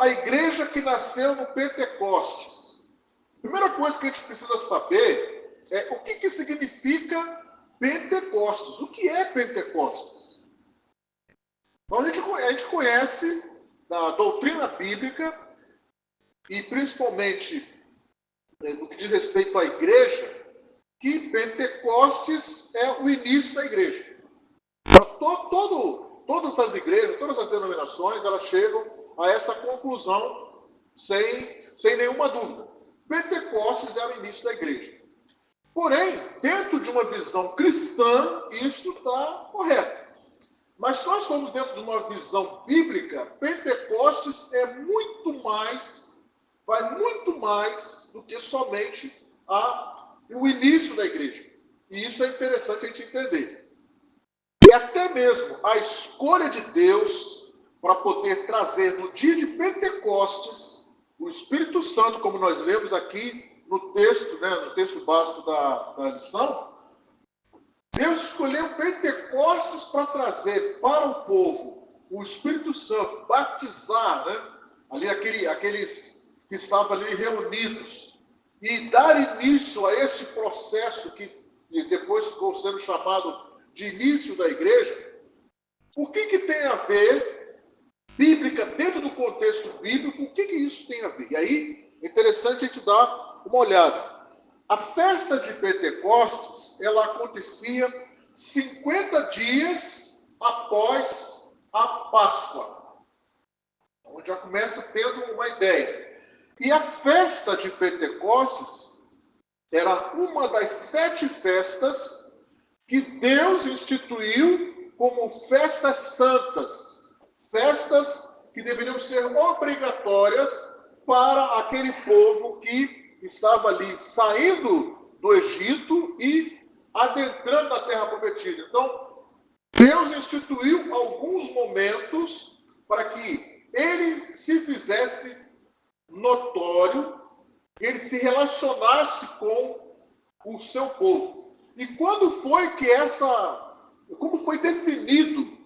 a igreja que nasceu no Pentecostes. Primeira coisa que a gente precisa saber é o que significa Pentecostes. O que é Pentecostes? Então, a gente conhece da doutrina bíblica, e principalmente no que diz respeito à igreja, que Pentecostes é o início da igreja. Todas as igrejas, todas as denominações, elas chegam a essa conclusão sem nenhuma dúvida. Pentecostes é o início da igreja. Porém, dentro de uma visão cristã, isso está correto. Mas se nós formos dentro de uma visão bíblica, Pentecostes vai muito mais do que somente o início da igreja. E isso é interessante a gente entender. E até mesmo a escolha de Deus para poder trazer no dia de Pentecostes o Espírito Santo, como nós lemos aqui no texto, no texto básico da lição, Deus escolheu Pentecostes para trazer para o povo o Espírito Santo, batizar, ali aqueles que estavam ali reunidos, e dar início a esse processo que depois ficou sendo chamado de início da igreja. O que tem a ver, bíblica, dentro do contexto bíblico, o que isso tem a ver? E aí, é interessante a gente dar uma olhada. A festa de Pentecostes, ela acontecia 50 dias após a Páscoa. Então, já começa tendo uma ideia. E a festa de Pentecostes era uma das 7 festas que Deus instituiu como festas santas. Festas que deveriam ser obrigatórias para aquele povo que estava ali saindo do Egito e adentrando a terra prometida. Então, Deus instituiu alguns momentos para que ele se fizesse notório, ele se relacionasse com o seu povo. E como foi definido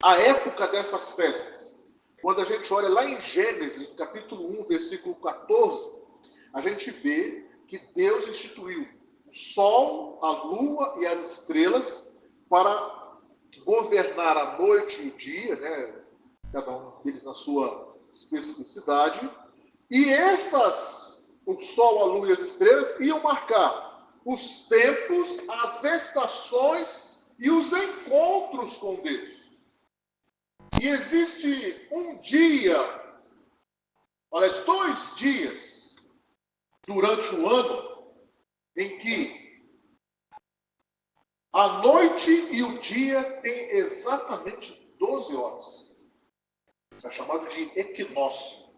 a época dessas festas? Quando a gente olha lá em Gênesis, capítulo 1, versículo 14, a gente vê que Deus instituiu o sol, a lua e as estrelas para governar a noite e o dia, cada um deles na sua especificidade. E o sol, a lua e as estrelas iam marcar os tempos, as estações e os encontros com Deus. E existe um dia, aliás, 2 dias durante o ano em que a noite e o dia têm exatamente 12 horas. É chamado de equinócio.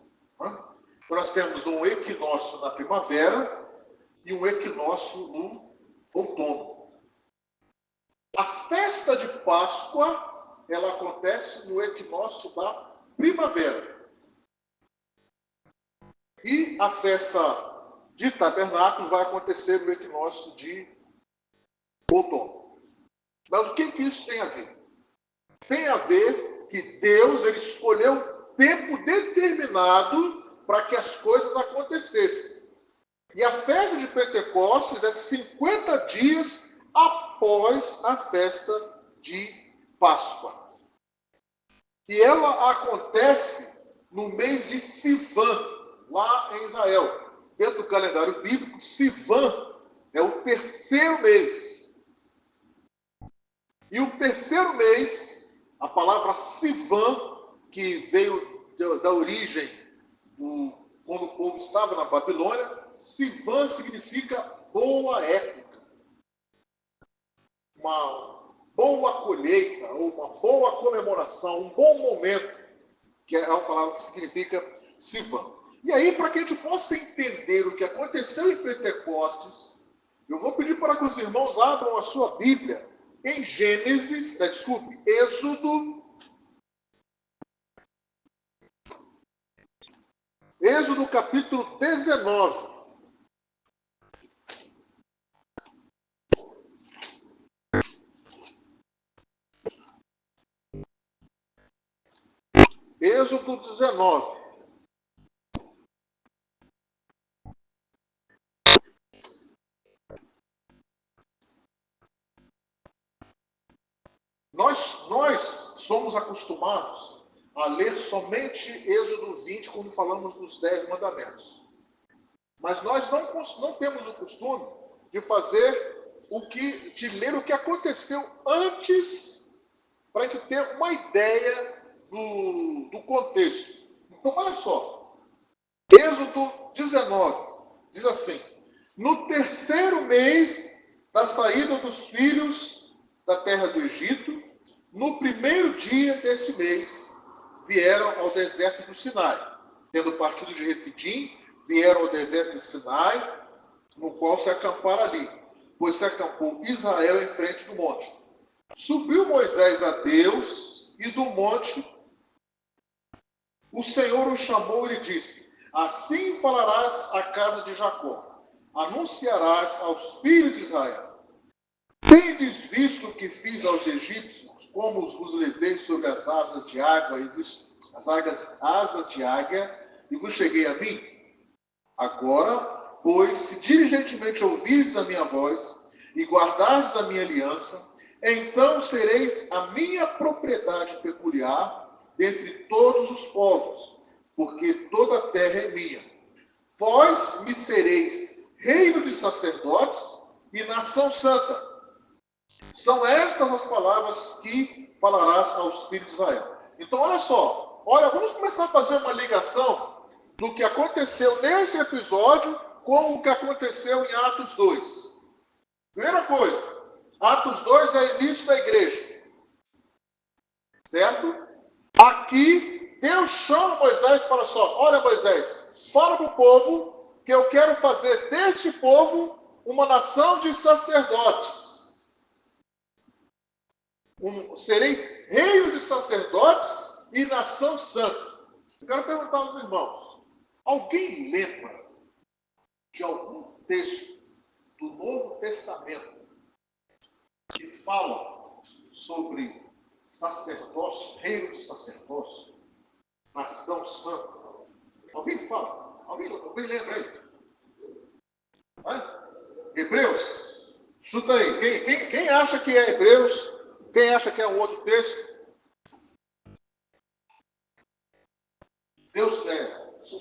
Nós temos um equinócio na primavera e um equinócio no outono. A festa de Páscoa, ela acontece no equinócio da primavera. E a festa de Tabernáculos vai acontecer no equinócio de outono. Mas o que isso tem a ver? Tem a ver que Deus ele escolheu tempo determinado para que as coisas acontecessem. E a festa de Pentecostes é 50 dias após a festa de Páscoa. E ela acontece no mês de Sivan, lá em Israel. Dentro do calendário bíblico, Sivan é o 3º mês. E o 3º mês, a palavra Sivan, que veio da origem quando o povo estava na Babilônia, Sivan significa boa época. Uma boa colheita, ou uma boa comemoração, um bom momento, que é uma palavra que significa Sivan. E aí, para que a gente possa entender o que aconteceu em Pentecostes, eu vou pedir para que os irmãos abram a sua Bíblia em Êxodo capítulo 19. Êxodo 19. Nós somos acostumados a ler somente Êxodo 20 quando falamos dos 10 mandamentos. Mas nós não temos o costume de de ler o que aconteceu antes, para a gente ter uma ideia do contexto. Então, olha só. Êxodo 19 diz assim: no terceiro mês da saída dos filhos da terra do Egito, no primeiro dia desse mês, vieram ao deserto do Sinai. Tendo partido de Refidim, vieram ao deserto de Sinai, no qual se acamparam ali, pois se acampou Israel em frente do monte. Subiu Moisés a Deus, e do monte o Senhor o chamou e lhe disse: assim falarás à casa de Jacó, anunciarás aos filhos de Israel: tendes visto o que fiz aos egípcios, como os levei sobre as asas de água asas de águia, e vos cheguei a mim? Agora, pois, se diligentemente ouvirdes a minha voz e guardardes a minha aliança, então sereis a minha propriedade peculiar dentre todos os povos, porque toda a terra é minha. Vós me sereis reino de sacerdotes e nação santa. São estas as palavras que falarás aos filhos de Israel. Então, olha só. Vamos começar a fazer uma ligação do que aconteceu nesse episódio com o que aconteceu em Atos 2. Primeira coisa, Atos 2 é o início da igreja. Certo? Aqui, Deus chama Moisés e fala só: olha, Moisés, fala para o povo que eu quero fazer deste povo uma nação de sacerdotes. Sereis reino de sacerdotes e nação santa. Eu quero perguntar aos irmãos: alguém lembra de algum texto do Novo Testamento que fala sobre sacerdócio, reino de sacerdócio, nação santa? Alguém fala? Alguém lembra aí? Hebreus? Chuta aí. Quem acha que é Hebreus? Quem acha que é um outro texto?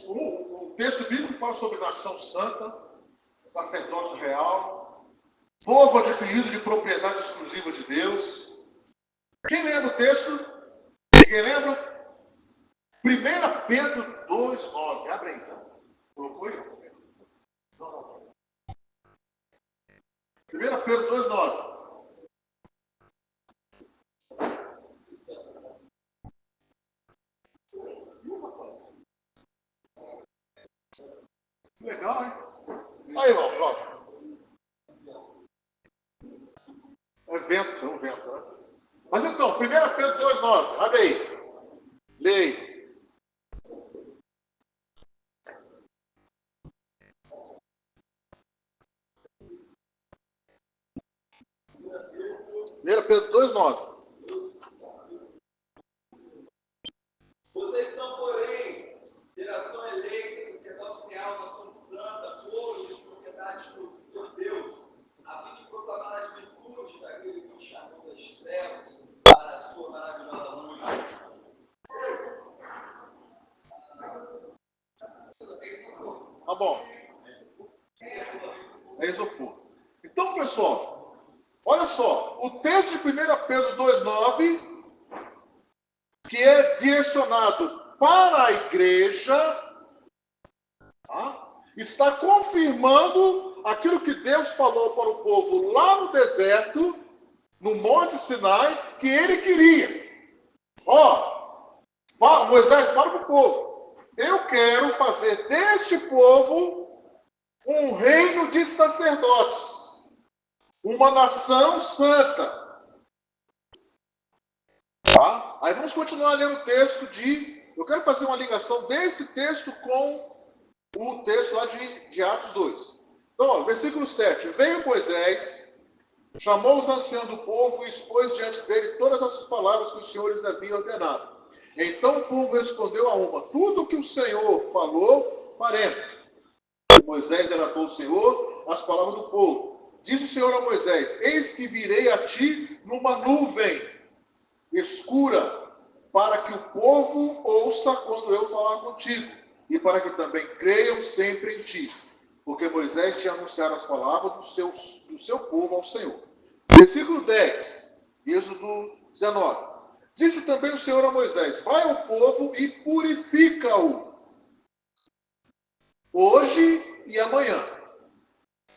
O texto bíblico fala sobre nação santa, sacerdócio real, povo adquirido de propriedade exclusiva de Deus. Quem lembra o texto? Ninguém lembra? 1 Pedro 2,9. Abre aí, então. Colocou aí? Não. 1 Pedro 2,9. Que legal, hein? Aí, irmão, pronto. É um vento, né? Mas então, 1 Pedro 2,9. Abre aí. Leia. Pedro 2,9. Vocês são, porém, geração eleita, sacerdócio real, nação santa, povo de propriedade exclusiva de Deus, a fim de proclamar as virtudes daquele que nos chamou das trevas para a sua maravilhosa luz. Tá bom. É isopor. Então, pessoal, olha só. O texto de 1 Pedro 2,9, que é direcionado para a igreja, tá? Está confirmando aquilo que Deus falou para o povo lá no deserto, no Monte Sinai, que ele queria. Moisés, fala para o povo: eu quero fazer deste povo um reino de sacerdotes, uma nação santa. Tá? Aí vamos continuar lendo o texto eu quero fazer uma ligação desse texto com o texto lá de Atos 2. Então, versículo 7. Veio Moisés, chamou os anciãos do povo e expôs diante dele todas as palavras que os senhores haviam ordenado. Então o povo respondeu a uma: tudo o que o Senhor falou, faremos. Moisés relatou ao Senhor as palavras do povo. Diz o Senhor a Moisés: eis que virei a ti numa nuvem escura, para que o povo ouça quando eu falar contigo, e para que também creiam sempre em ti, porque Moisés tinha anunciado as palavras do seu povo ao Senhor. Versículo 10, Êxodo 19. Disse também o Senhor a Moisés: vai ao povo e purifica-o, hoje e amanhã.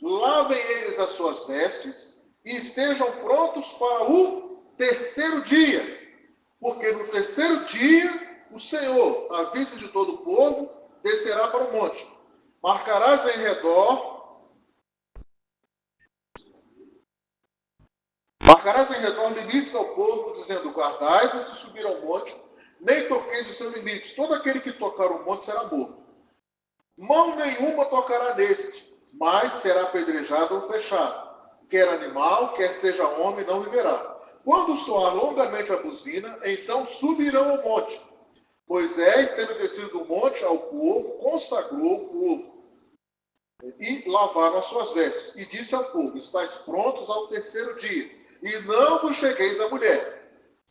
Lavem eles as suas vestes e estejam prontos para o terceiro dia. Porque no terceiro dia, o Senhor, à vista de todo o povo, descerá para o monte. Marcarás em redor limites ao povo, dizendo: guardai-vos de subir ao monte, nem toqueis o seu limite. Todo aquele que tocar o monte será morto. Mão nenhuma tocará neste, mas será apedrejado ou fechado. Quer animal, quer seja homem, não viverá. Quando soar longamente a buzina, então subirão ao monte. Moisés, tendo descido do monte ao povo, consagrou o povo e lavaram as suas vestes. E disse ao povo: estáis prontos ao terceiro dia, e não vos chegueis à mulher.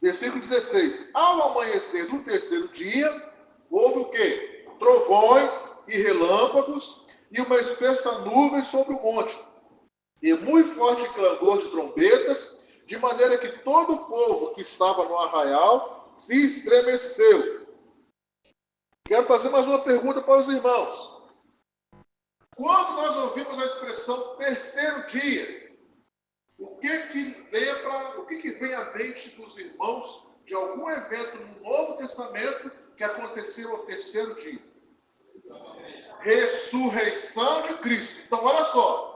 Versículo 16. Ao amanhecer do terceiro dia, houve o quê? Trovões e relâmpagos, e uma espessa nuvem sobre o monte, e muito forte clangor de trombetas, de maneira que todo o povo que estava no arraial se estremeceu. Quero fazer mais uma pergunta para os irmãos. Quando nós ouvimos a expressão terceiro dia, o que vem à mente dos irmãos de algum evento no Novo Testamento que aconteceu ao terceiro dia? Ressurreição de Cristo. Então, olha só.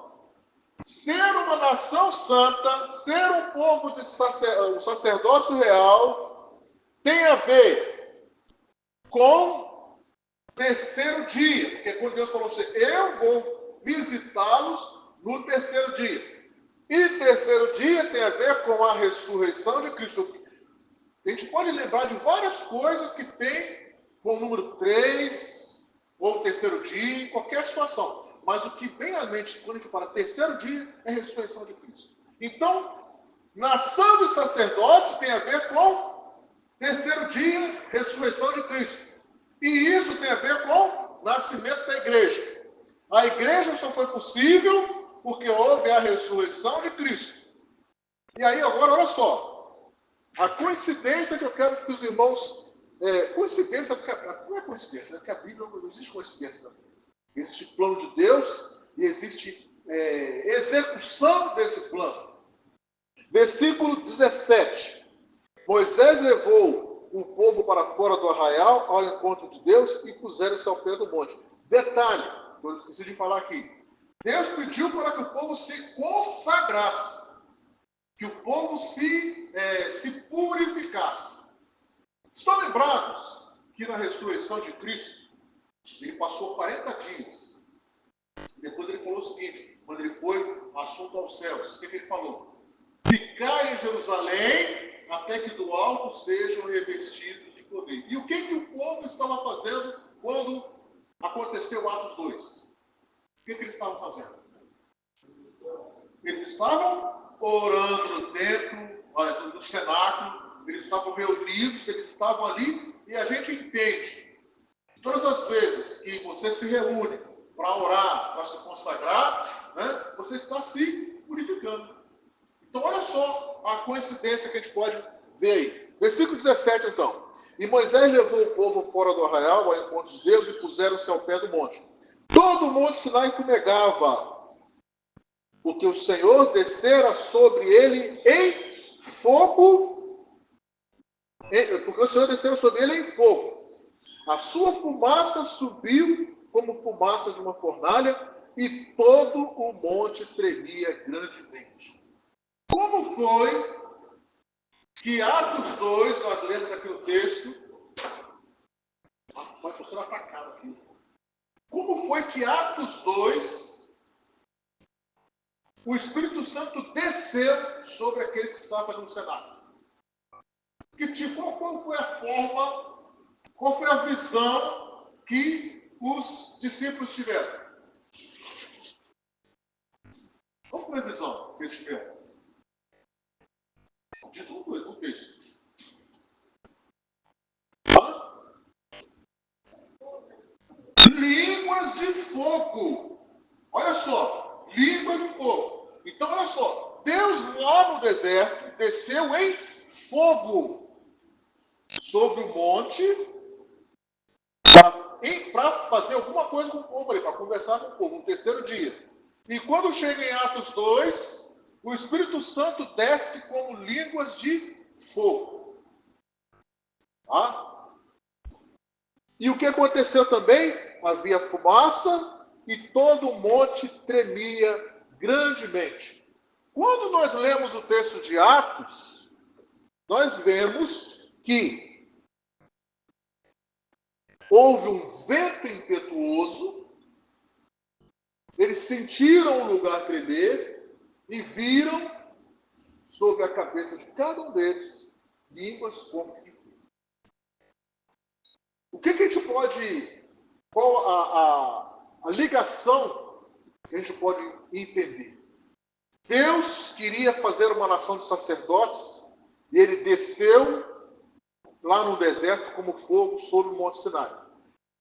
Ser uma nação santa, ser um povo de um sacerdócio real, tem a ver com terceiro dia. Porque quando Deus falou assim: eu vou visitá-los no terceiro dia. E terceiro dia tem a ver com a ressurreição de Cristo. A gente pode lembrar de várias coisas que tem com o número 3, ou terceiro dia, em qualquer situação. Mas o que vem à mente quando a gente fala terceiro dia é a ressurreição de Cristo. Então, nação de sacerdote tem a ver com terceiro dia, ressurreição de Cristo. E isso tem a ver com o nascimento da igreja. A igreja só foi possível porque houve a ressurreição de Cristo. E aí, agora, olha só. A coincidência que eu quero que os irmãos... coincidência, não é coincidência, porque a Bíblia não existe coincidência também. Existe plano de Deus e existe execução desse plano. Versículo 17. Moisés levou o povo para fora do arraial ao encontro de Deus e puseram-se ao pé do monte. Detalhe, eu esqueci de falar aqui. Deus pediu para que o povo se consagrasse, que o povo se purificasse. Estão lembrados que na ressurreição de Cristo, ele passou 40 dias. Depois ele falou o seguinte, quando ele foi assunto aos céus, o que ele falou? Ficai em Jerusalém até que do alto sejam revestidos de poder. E o que o povo estava fazendo quando aconteceu Atos 2? O que eles estavam fazendo? Eles estavam orando no templo, no cenáculo, eles estavam reunidos, eles estavam ali, e a gente entende. Todas as vezes que você se reúne para orar, para se consagrar, né, você está se purificando. Então, olha só a coincidência que a gente pode ver aí. Versículo 17, então. E Moisés levou o povo fora do arraial, ao encontro de Deus, e puseram-se ao pé do monte. Todo o monte Sinai fumegava, porque o Senhor descera sobre ele em fogo, porque o Senhor descera sobre ele em fogo. A sua fumaça subiu como fumaça de uma fornalha, e todo o monte tremia grandemente. Como foi que Atos 2, nós lemos aqui o texto, vai estou sendo atacado aqui. Como foi que Atos 2, o Espírito Santo desceu sobre aqueles que estavam no cenáculo? Qual foi a forma, qual foi a visão que os discípulos tiveram? Qual foi a visão que eles tiveram? O título foi do texto. deserto, desceu em fogo sobre o monte para fazer alguma coisa com o povo ali, para conversar com o povo, no terceiro dia. E quando chega em Atos 2, o Espírito Santo desce como línguas de fogo. Tá? E o que aconteceu também? Havia fumaça e todo o monte tremia grandemente. Quando nós lemos o texto de Atos, nós vemos que houve um vento impetuoso, eles sentiram o lugar tremer e viram sobre a cabeça de cada um deles línguas como de fogo. O que a gente pode, qual a ligação que a gente pode entender? Deus queria fazer uma nação de sacerdotes e ele desceu lá no deserto como fogo sobre o Monte Sinai.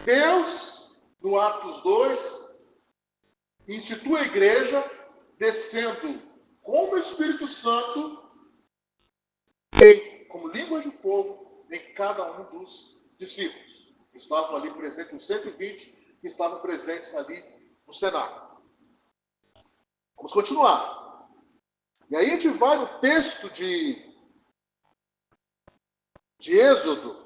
Deus, no Atos 2, institui a igreja descendo com o Espírito Santo como línguas de fogo em cada um dos discípulos. Estavam ali presentes, os 120 que estavam presentes ali no cenáculo. Vamos continuar. E aí a gente vai no texto de Êxodo.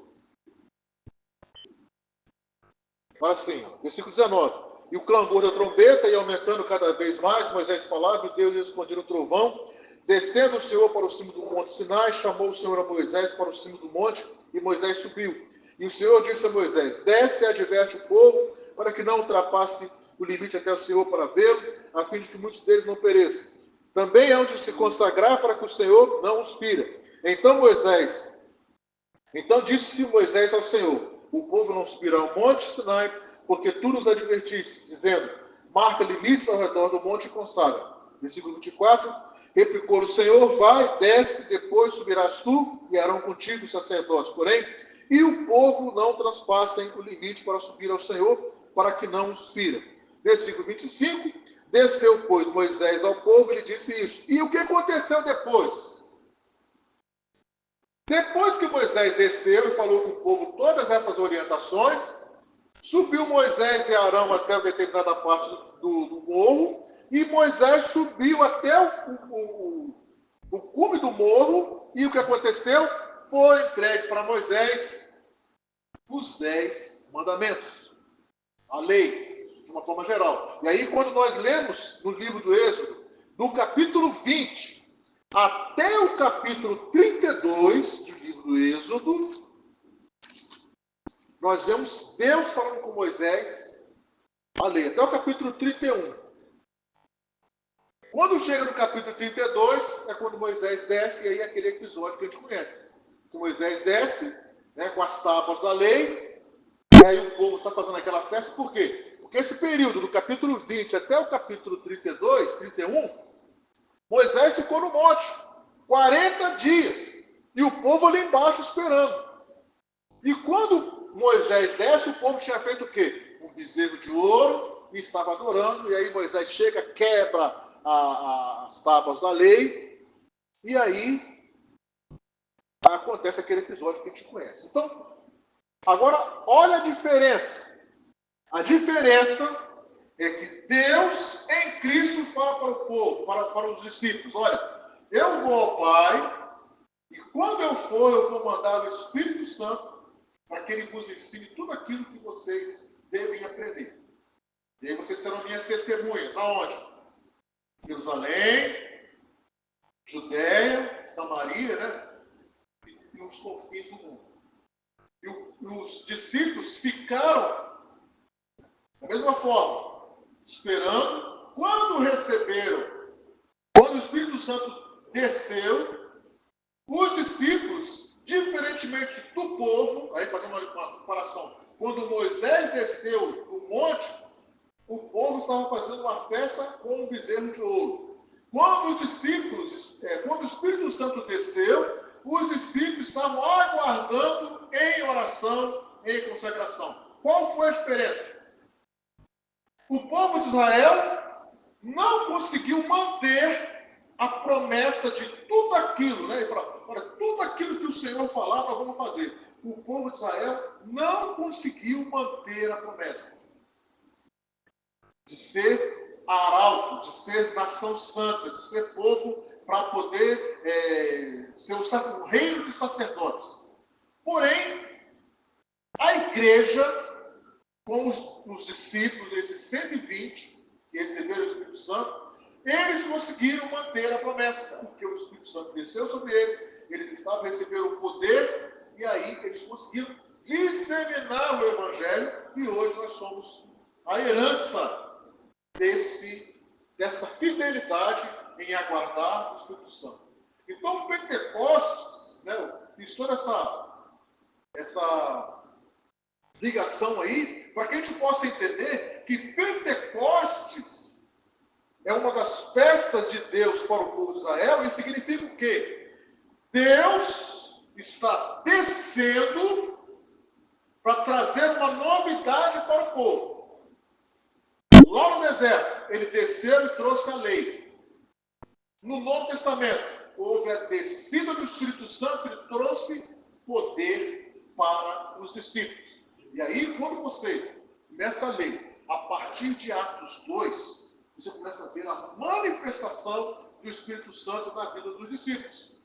Fala assim, versículo 19. E o clamor da trombeta ia aumentando cada vez mais. Moisés falava e Deus respondia no trovão. Descendo o Senhor para o cimo do monte Sinai, chamou o Senhor a Moisés para o cimo do monte, e Moisés subiu. E o Senhor disse a Moisés: desce e adverte o povo, para que não ultrapasse o limite até o Senhor para vê-lo, a fim de que muitos deles não pereçam. Também hão de se consagrar para que o Senhor não os fira. Então disse Moisés ao Senhor: o povo não subirá ao monte Sinai, porque tu nos advertiste, dizendo: marca limites ao redor do monte e consagra. Versículo 24. Replicou o Senhor: vai, desce, depois subirás tu e Arão contigo os sacerdotes. Porém, e o povo não transpassem o limite para subir ao Senhor, para que não os fira. Versículo 25. Desceu, pois, Moisés ao povo e lhe disse isso. E o que aconteceu depois? Depois que Moisés desceu e falou com o povo todas essas orientações, subiu Moisés e Arão até uma determinada parte do morro, e Moisés subiu até o cume do morro, e o que aconteceu? Foi entregue para Moisés os 10 mandamentos, a lei, de uma forma geral. E aí, quando nós lemos no livro do Êxodo, do capítulo 20 até o capítulo 32 do livro do Êxodo, nós vemos Deus falando com Moisés a lei, até o capítulo 31. Quando chega no capítulo 32, é quando Moisés desce, e aí é aquele episódio que a gente conhece. Que Moisés desce, né, com as tábuas da lei, e aí o povo está fazendo aquela festa. Por quê? Porque esse período, do capítulo 20 até o capítulo 32, 31, Moisés ficou no monte 40 dias, e o povo ali embaixo esperando. E quando Moisés desce, o povo tinha feito o quê? Um bezerro de ouro, e estava adorando, e aí Moisés chega, quebra as tábuas da lei, e aí acontece aquele episódio que a gente conhece. Então, agora, olha a diferença. A diferença é que Deus em Cristo fala para o povo, para os discípulos: olha, eu vou ao Pai, e quando eu for, eu vou mandar o Espírito Santo para que ele vos ensine tudo aquilo que vocês devem aprender. E aí vocês serão minhas testemunhas. Aonde? Jerusalém, Judéia, Samaria, né? E os confins do mundo. E os discípulos ficaram da mesma forma, esperando. Quando o Espírito Santo desceu, os discípulos, diferentemente do povo, aí fazendo uma comparação, quando Moisés desceu do monte, o povo estava fazendo uma festa com um bezerro de ouro. Quando o Espírito Santo desceu, os discípulos estavam aguardando em oração, em consagração. Qual foi a diferença? O povo de Israel não conseguiu manter a promessa de tudo aquilo, né? Ele fala, olha, tudo aquilo que o Senhor falar, nós vamos fazer. O povo de Israel não conseguiu manter a promessa de ser arauto, de ser nação santa, de ser povo para poder ser um reino de sacerdotes. Porém, a igreja, com os discípulos, esses 120 que receberam o Espírito Santo, eles conseguiram manter a promessa, porque o Espírito Santo desceu sobre eles receberam o poder, e aí eles conseguiram disseminar o Evangelho, e hoje nós somos a herança dessa fidelidade em aguardar o Espírito Santo. Então, o Pentecostes, né, fiz toda essa ligação aí, para que a gente possa entender que Pentecostes é uma das festas de Deus para o povo de Israel, e significa o quê? Deus está descendo para trazer uma novidade para o povo. Lá no deserto, ele desceu e trouxe a lei. No Novo Testamento, houve a descida do Espírito Santo e trouxe poder para os discípulos. E aí, quando você começa a ler, a partir de Atos 2, você começa a ver a manifestação do Espírito Santo na vida dos discípulos.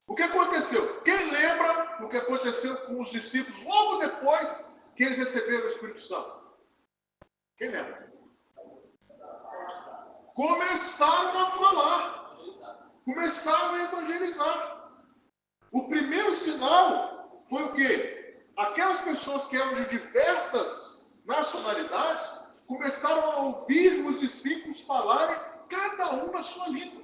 O que aconteceu? Quem lembra o que aconteceu com os discípulos logo depois que eles receberam o Espírito Santo? Quem lembra? Começaram a falar, começaram a evangelizar. O primeiro sinal foi o quê? Aquelas pessoas que eram de diversas nacionalidades começaram a ouvir os discípulos falarem, cada um na sua língua.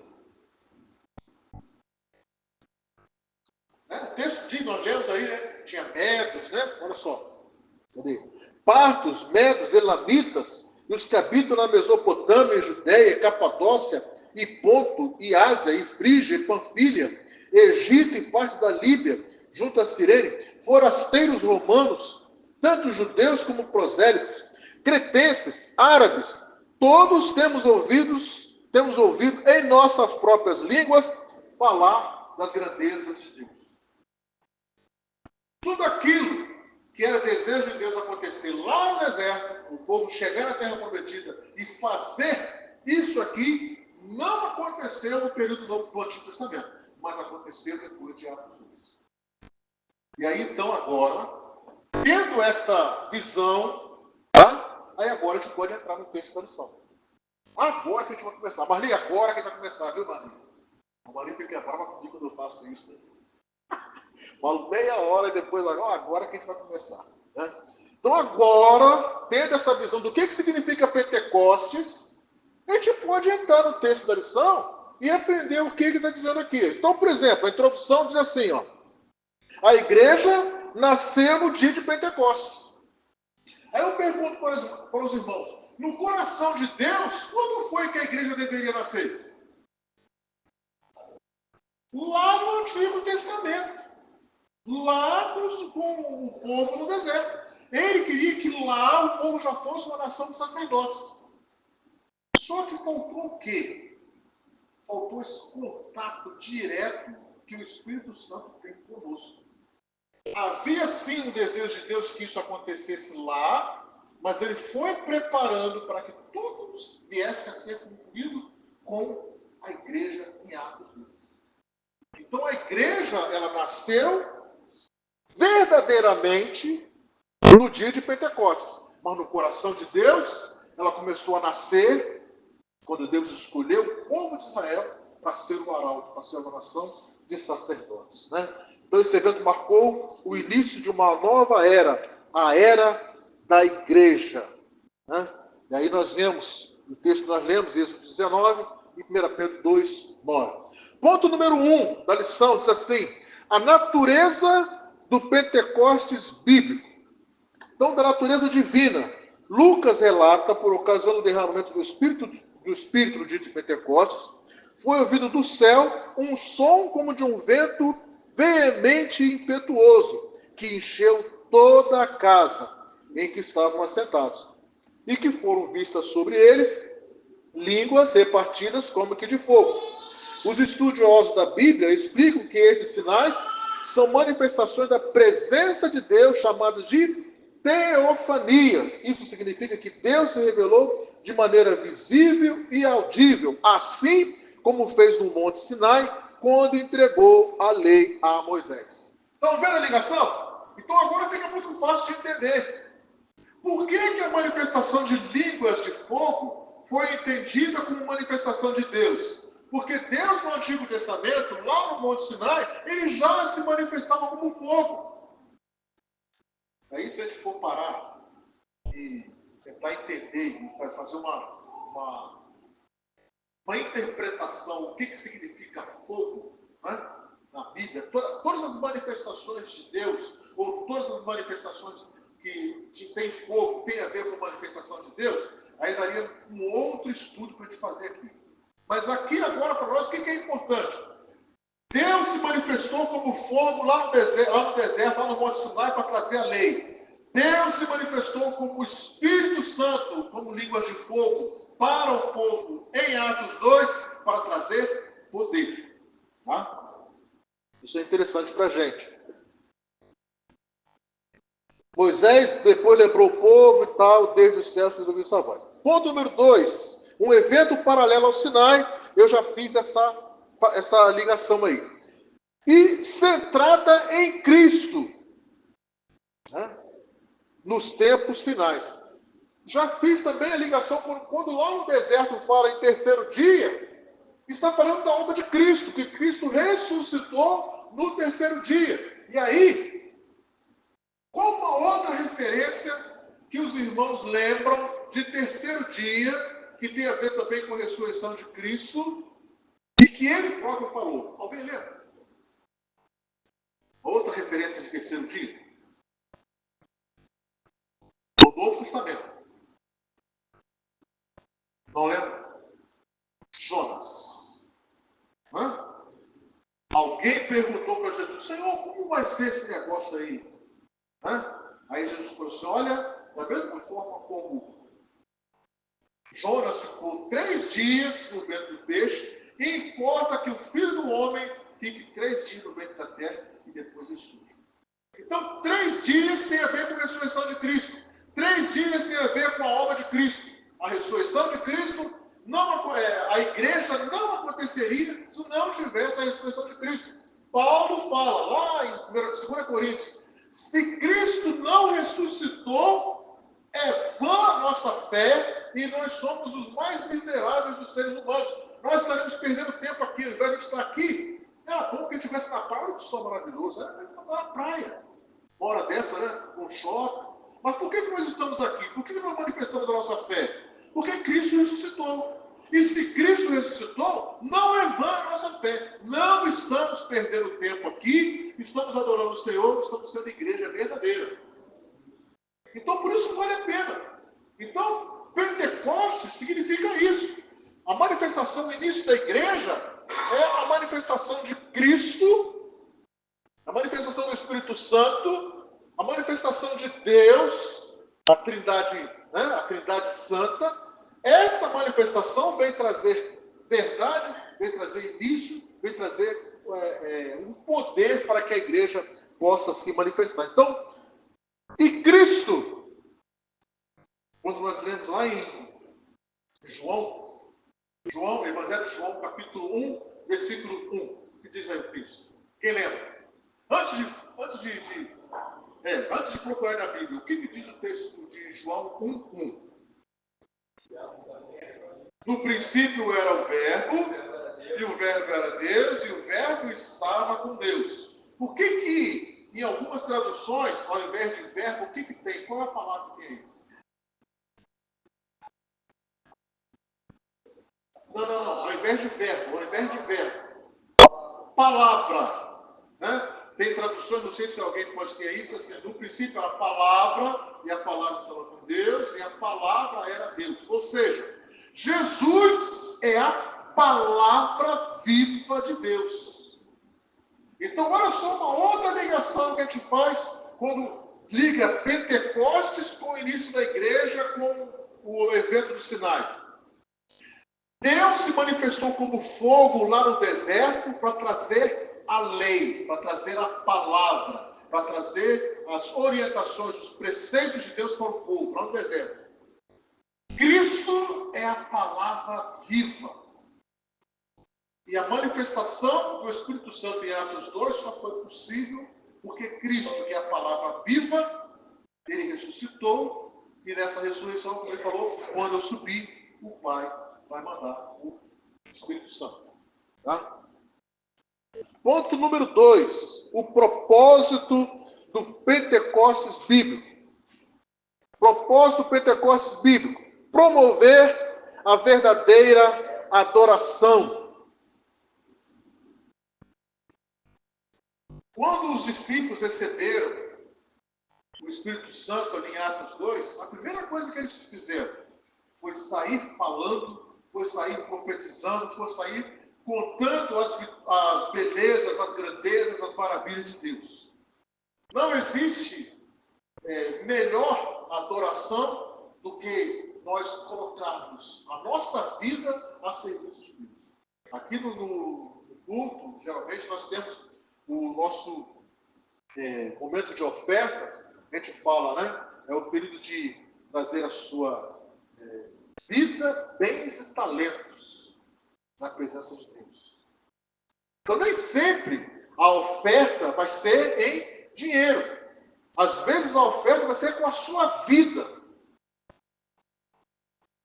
O texto diz, nós lemos aí, né? Tinha medos, né? Olha só. Cadê? Partos, medos, elamitas, e os que habitam na Mesopotâmia, Judéia, Capadócia, e Ponto, e Ásia, e Frígia, e Panfilha, Egito e parte da Líbia, junto a Cirene, forasteiros romanos, tanto judeus como prosélitos, cretenses, árabes, todos temos ouvido em nossas próprias línguas falar das grandezas de Deus. Tudo aquilo que era desejo de Deus acontecer lá no deserto, o povo chegar na terra prometida e fazer isso aqui, não aconteceu no período do Antigo Testamento, mas aconteceu depois de Atos 2. E aí então agora, tendo esta visão, tá? Aí agora a gente pode entrar no texto da lição. Agora que a gente vai começar. Marli, agora que a gente vai começar, viu, Marli? A Marli fica brava comigo quando eu faço isso, né? Falo meia hora e depois agora que a gente vai começar. Né? Então agora, tendo essa visão do que significa Pentecostes, a gente pode entrar no texto da lição e aprender o que ele está dizendo aqui. Então, por exemplo, a introdução diz assim, ó, a igreja nasceu no dia de Pentecostes. Aí eu pergunto para os irmãos, no coração de Deus, quando foi que a igreja deveria nascer? Lá no Antigo Testamento. Lá com o povo no deserto. Ele queria que lá o povo já fosse uma nação de sacerdotes. Só que faltou o quê? Faltou esse contato direto que o Espírito Santo tem conosco. Havia sim um desejo de Deus que isso acontecesse lá, mas ele foi preparando para que tudo viesse a ser cumprido com a igreja em Atos 2. Então a igreja, ela nasceu verdadeiramente no dia de Pentecostes, mas no coração de Deus ela começou a nascer quando Deus escolheu o povo de Israel para ser um arauto, para ser uma nação de sacerdotes, né? Então esse evento marcou o início de uma nova era, a era da igreja, né? E aí nós vemos o texto que nós lemos, Êxodo 19 e 1 Pedro 2, 9. Ponto número 1 da lição diz assim: a natureza do Pentecostes bíblico. Então, da natureza divina, Lucas relata, por ocasião do derramamento do Espírito no dia de Pentecostes, foi ouvido do céu um som como de um vento veemente e impetuoso, que encheu toda a casa em que estavam assentados, e que foram vistas sobre eles línguas repartidas como que de fogo, Os estudiosos da Bíblia explicam que esses sinais são manifestações da presença de Deus, chamadas de teofanias. Isso significa que Deus se revelou de maneira visível e audível, assim como fez no Monte Sinai, quando entregou a lei a Moisés. Estão vendo a ligação? Então agora fica muito fácil de entender. Por que a manifestação de línguas de fogo foi entendida como manifestação de Deus? Porque Deus, no Antigo Testamento, lá no Monte Sinai, ele já se manifestava como fogo. Aí, se a gente for parar e tentar entender, e fazer uma interpretação, o que significa fogo, né? Na Bíblia, todas as manifestações de Deus, ou todas as manifestações que tem fogo, tem a ver com manifestação de Deus, aí daria um outro estudo para a gente fazer aqui. Mas aqui agora para nós, o que é importante? Deus se manifestou como fogo lá no deserto, lá no Monte Sinai, para trazer a lei. Deus se manifestou como Espírito Santo, como línguas de fogo, para o povo em Atos 2, para trazer poder. Tá? Isso é interessante para a gente. Moisés depois lembrou o povo e tal, desde os céus fez ouvir sua voz. Ponto número 2. Um evento paralelo ao Sinai, eu já fiz essa ligação aí. E centrada em Cristo, né? Nos tempos finais. Já fiz também a ligação quando lá no deserto fala em terceiro dia, está falando da obra de Cristo, que Cristo ressuscitou no terceiro dia. E aí, qual uma outra referência que os irmãos lembram de terceiro dia, que tem a ver também com a ressurreição de Cristo, e que ele próprio falou? Alguém lembra? Outra referência de terceiro dia? No Novo Testamento. Não lembra? Jonas. Hã? Alguém perguntou para Jesus: Senhor, como vai ser esse negócio aí? Hã? Aí Jesus falou assim: olha, da mesma forma como Jonas ficou 3 dias no ventre do peixe, importa que o Filho do Homem fique 3 dias no ventre da terra e depois ressurja. Então, 3 dias tem a ver com a ressurreição de Cristo. 3 dias tem a ver com a obra de Cristo. A ressurreição de Cristo, a igreja não aconteceria se não tivesse a ressurreição de Cristo. Paulo fala lá em 2 Coríntios: se Cristo não ressuscitou, é vã a nossa fé e nós somos os mais miseráveis dos seres humanos. Nós estaremos perdendo tempo aqui, ao invés de estar aqui. Era bom que a gente estivesse na praia, que sol maravilhoso, era para estar na praia. Uma hora dessa, né? Com shopping. Mas por que nós estamos aqui? Por que nós manifestamos a nossa fé? Porque Cristo ressuscitou. E se Cristo ressuscitou, não é vã a nossa fé. Não estamos perdendo tempo aqui, estamos adorando o Senhor, estamos sendo igreja verdadeira. Então, por isso vale a pena. Então, Pentecostes significa isso. A manifestação, o início da igreja é a manifestação de Cristo, a manifestação do Espírito Santo, a manifestação de Deus, a Trindade, né? A Trindade Santa. Essa manifestação vem trazer verdade, vem trazer início, vem trazer um poder para que a igreja possa se manifestar. Então, e Cristo, quando nós lemos lá em João, Evangelho de João, capítulo 1, versículo 1, o que diz aí o texto? Quem lembra? Antes de procurar na Bíblia, o que diz o texto de João 1:1? No princípio era o Verbo, e o Verbo era Deus, e o Verbo estava com Deus. Por que em algumas traduções, ao invés de verbo, o que tem? Qual é a palavra que tem? Não. Ao invés de verbo. Palavra. Né? Tem traduções, não sei se alguém pode ter aí, assim, no princípio era a palavra, e a palavra estava com Deus, e a palavra era Deus. Ou seja, Jesus é a palavra viva de Deus. Então, olha só uma outra ligação que a gente faz quando liga Pentecostes com o início da igreja, com o evento do Sinai. Deus se manifestou como fogo lá no deserto para trazer a lei, para trazer a palavra, para trazer as orientações, os preceitos de Deus para o povo, lá no deserto. Cristo é a palavra viva. E a manifestação do Espírito Santo em Atos 2 só foi possível porque Cristo, que é a palavra viva, ele ressuscitou, e nessa ressurreição, como ele falou, quando eu subir, o Pai vai mandar o Espírito Santo. Tá? Ponto número 2, o propósito do Pentecostes bíblico. Propósito do Pentecostes bíblico: promover a verdadeira adoração. Quando os discípulos receberam o Espírito Santo ali em Atos 2, a primeira coisa que eles fizeram foi sair falando, foi sair profetizando, foi sair contando as belezas, as grandezas, as maravilhas de Deus. Não existe melhor adoração do que nós colocarmos a nossa vida a serviço de Deus. Aqui no culto, geralmente nós temos o nosso momento de ofertas. A gente fala, né? É o período de trazer a sua vida, bens e talentos na presença de Deus. Então, nem sempre a oferta vai ser em dinheiro. Às vezes a oferta vai ser com a sua vida.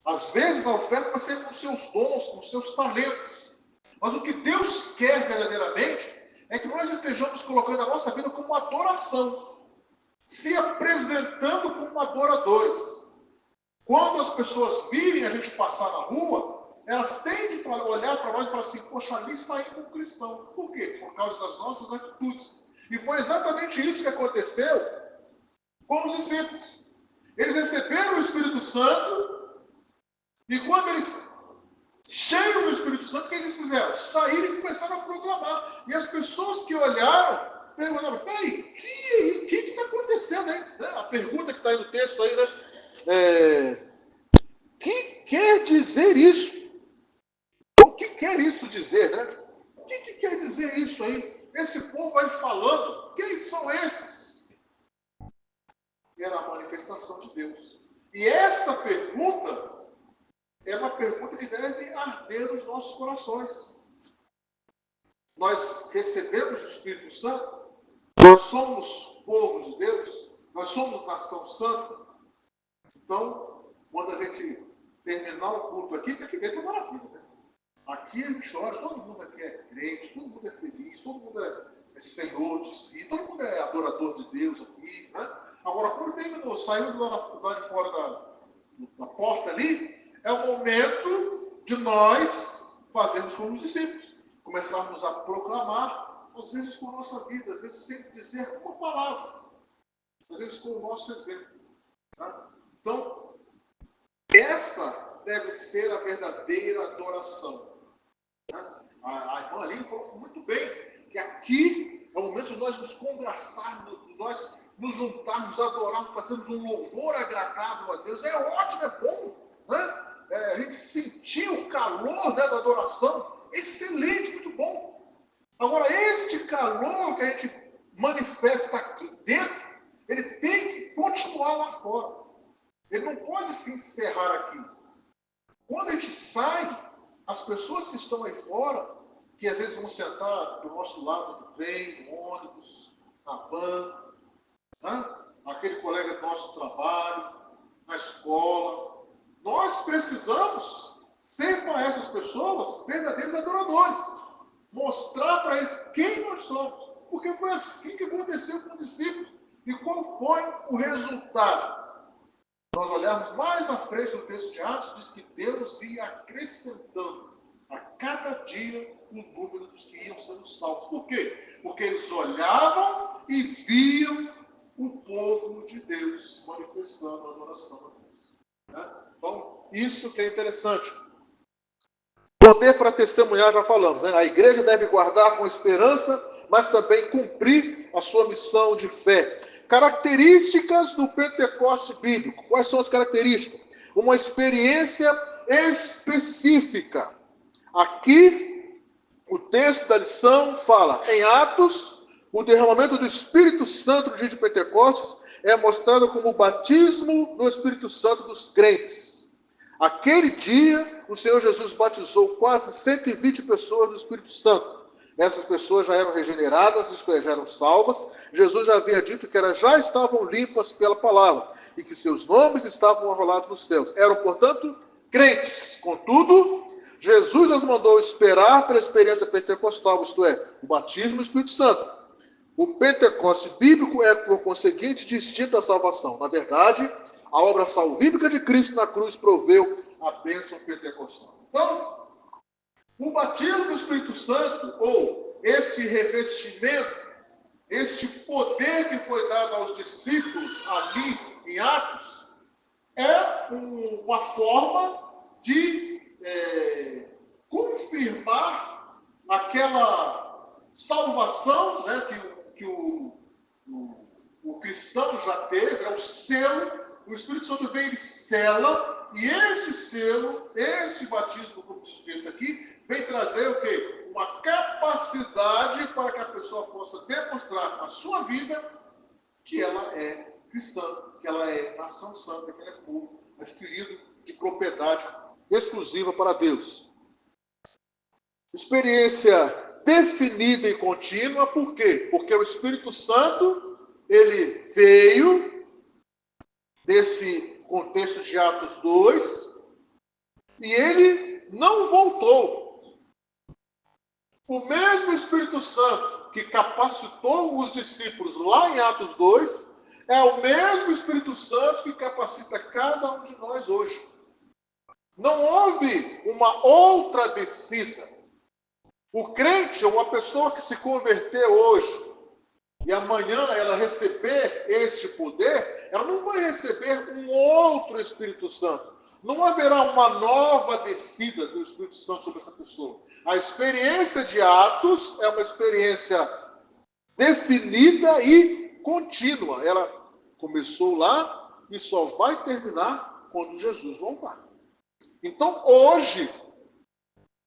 Às vezes a oferta vai ser com os seus dons, com os seus talentos. Mas o que Deus quer verdadeiramente é que nós estejamos colocando a nossa vida como adoração, se apresentando como adoradores. Quando as pessoas virem a gente passar na rua, elas têm de olhar para nós e falar assim: poxa, ali está indo um cristão. Por quê? Por causa das nossas atitudes. E foi exatamente isso que aconteceu com os discípulos. Eles receberam o Espírito Santo, e quando eles, cheios do Espírito Santo, o que eles fizeram? Saíram e começaram a proclamar. E as pessoas que olharam, perguntaram: peraí, o que está acontecendo aí? A pergunta que está aí no texto aí, né? Que quer dizer isso? O que quer isso dizer, né? O que quer dizer isso aí? Esse povo vai falando, quem são esses? Era a manifestação de Deus. E esta pergunta é uma pergunta que deve arder nos nossos corações. Nós recebemos o Espírito Santo, nós somos povo de Deus, nós somos nação santa. Então, quando a gente terminar o culto aqui dentro é maravilha, né? Aqui a gente chora, todo mundo aqui é crente, todo mundo é feliz, todo mundo é senhor de si, todo mundo é adorador de Deus aqui, né? Agora, quando saindo lá de fora da porta ali, é o momento de nós fazermos como os discípulos, começarmos a proclamar, às vezes com a nossa vida, às vezes sem dizer uma palavra, às vezes com o nosso exemplo. Tá? Então, essa deve ser a verdadeira adoração. Tá? A irmã Aline falou muito bem que aqui é o momento de nós nos congraçarmos, de nós nos juntarmos, adorarmos, fazermos um louvor agradável a Deus. É ótimo, é bom, né? A gente sentir o calor, né, da adoração, excelente, muito bom. Agora, este calor que a gente manifesta aqui dentro, ele tem que continuar lá fora. Ele não pode se encerrar aqui. Quando a gente sai, as pessoas que estão aí fora, que às vezes vão sentar do nosso lado no trem, no ônibus, na van, né? Aquele colega do nosso trabalho, na escola, nós precisamos ser para essas pessoas verdadeiros adoradores. Mostrar para eles quem nós somos. Porque foi assim que aconteceu com os discípulos. E qual foi o resultado? Nós olharmos mais à frente no texto de Atos, diz que Deus ia acrescentando a cada dia o número dos que iam sendo salvos. Por quê? Porque eles olhavam e viam o povo de Deus manifestando a adoração a Deus. Né? Então, isso que é interessante. Poder para testemunhar, já falamos, né? A igreja deve guardar com esperança, mas também cumprir a sua missão de fé. Características do Pentecoste bíblico. Quais são as características? Uma experiência específica. Aqui, o texto da lição fala, em Atos, o derramamento do Espírito Santo no dia de Pentecostes é mostrado como o batismo do Espírito Santo dos crentes. Aquele dia, o Senhor Jesus batizou quase 120 pessoas do Espírito Santo. Essas pessoas já eram regeneradas, isto é, já eram salvas. Jesus já havia dito que elas já estavam limpas pela palavra e que seus nomes estavam arrolados nos céus. Eram, portanto, crentes. Contudo, Jesus as mandou esperar pela experiência pentecostal, isto é, o batismo do Espírito Santo. O Pentecoste bíblico é, por conseguinte, distinto da salvação. Na verdade, a obra salvífica de Cristo na cruz proveu a bênção pentecostal. Então, o batismo do Espírito Santo, ou esse revestimento, este poder que foi dado aos discípulos ali em Atos, é uma forma de confirmar aquela salvação, né, que o cristão já teve, é o selo. O Espírito Santo vem e sela, e este selo, este batismo, como diz o texto aqui, vem trazer o quê? Uma capacidade para que a pessoa possa demonstrar na sua vida que ela é cristã, que ela é nação santa, que ela é povo adquirido de propriedade exclusiva para Deus. Experiência definida e contínua, por quê? Porque o Espírito Santo, ele veio desse contexto de Atos 2, e ele não voltou. O mesmo Espírito Santo que capacitou os discípulos lá em Atos 2, é o mesmo Espírito Santo que capacita cada um de nós hoje. Não houve uma outra descida. O crente, uma pessoa que se converter hoje, e amanhã ela receber este poder, ela não vai receber um outro Espírito Santo. Não haverá uma nova descida do Espírito Santo sobre essa pessoa. A experiência de Atos é uma experiência definida e contínua. Ela começou lá e só vai terminar quando Jesus voltar. Então, hoje,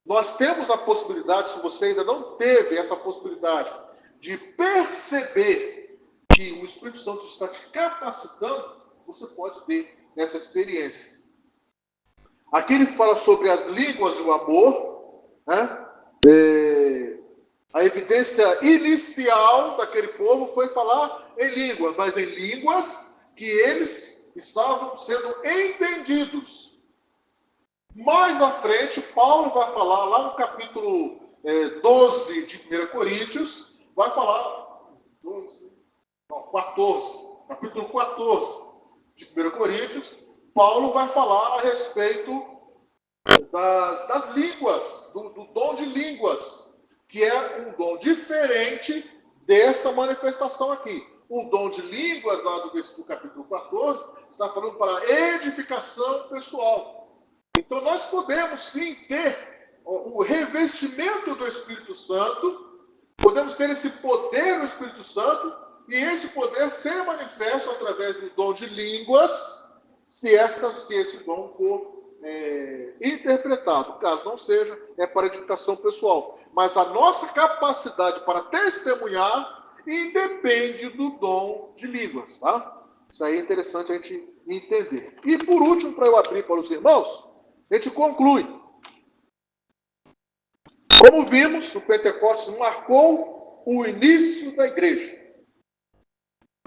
nós temos a possibilidade, se você ainda não teve essa possibilidade, de perceber que o Espírito Santo está te capacitando, você pode ter essa experiência. Aqui ele fala sobre as línguas e o amor, né? A evidência inicial daquele povo foi falar em línguas, mas em línguas que eles estavam sendo entendidos. Mais à frente, Paulo vai falar lá no capítulo 12 de 1 Coríntios, vai falar, 14, capítulo 14 de 1 Coríntios, Paulo vai falar a respeito das línguas, do dom de línguas, que é um dom diferente dessa manifestação aqui. O dom de línguas, lá do capítulo 14, está falando para edificação pessoal. Então nós podemos sim ter o revestimento do Espírito Santo, podemos ter esse poder do Espírito Santo, e esse poder ser manifesto através do dom de línguas, se esse dom for interpretado. Caso não seja, é para edificação pessoal. Mas a nossa capacidade para testemunhar independe do dom de línguas, tá? Isso aí é interessante a gente entender. E por último, para eu abrir para os irmãos, a gente conclui. Como vimos, o Pentecostes marcou o início da igreja.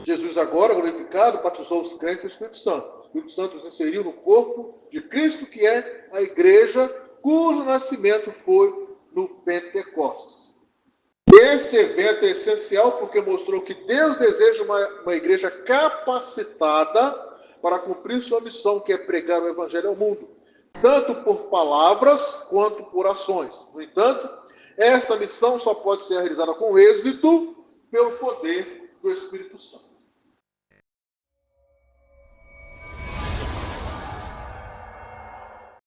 Jesus agora, glorificado, batizou os crentes no Espírito Santo. O Espírito Santo os inseriu no corpo de Cristo, que é a igreja, cujo nascimento foi no Pentecostes. Este evento é essencial porque mostrou que Deus deseja uma igreja capacitada para cumprir sua missão, que é pregar o Evangelho ao mundo, tanto por palavras quanto por ações. No entanto, esta missão só pode ser realizada com êxito pelo poder do Espírito Santo.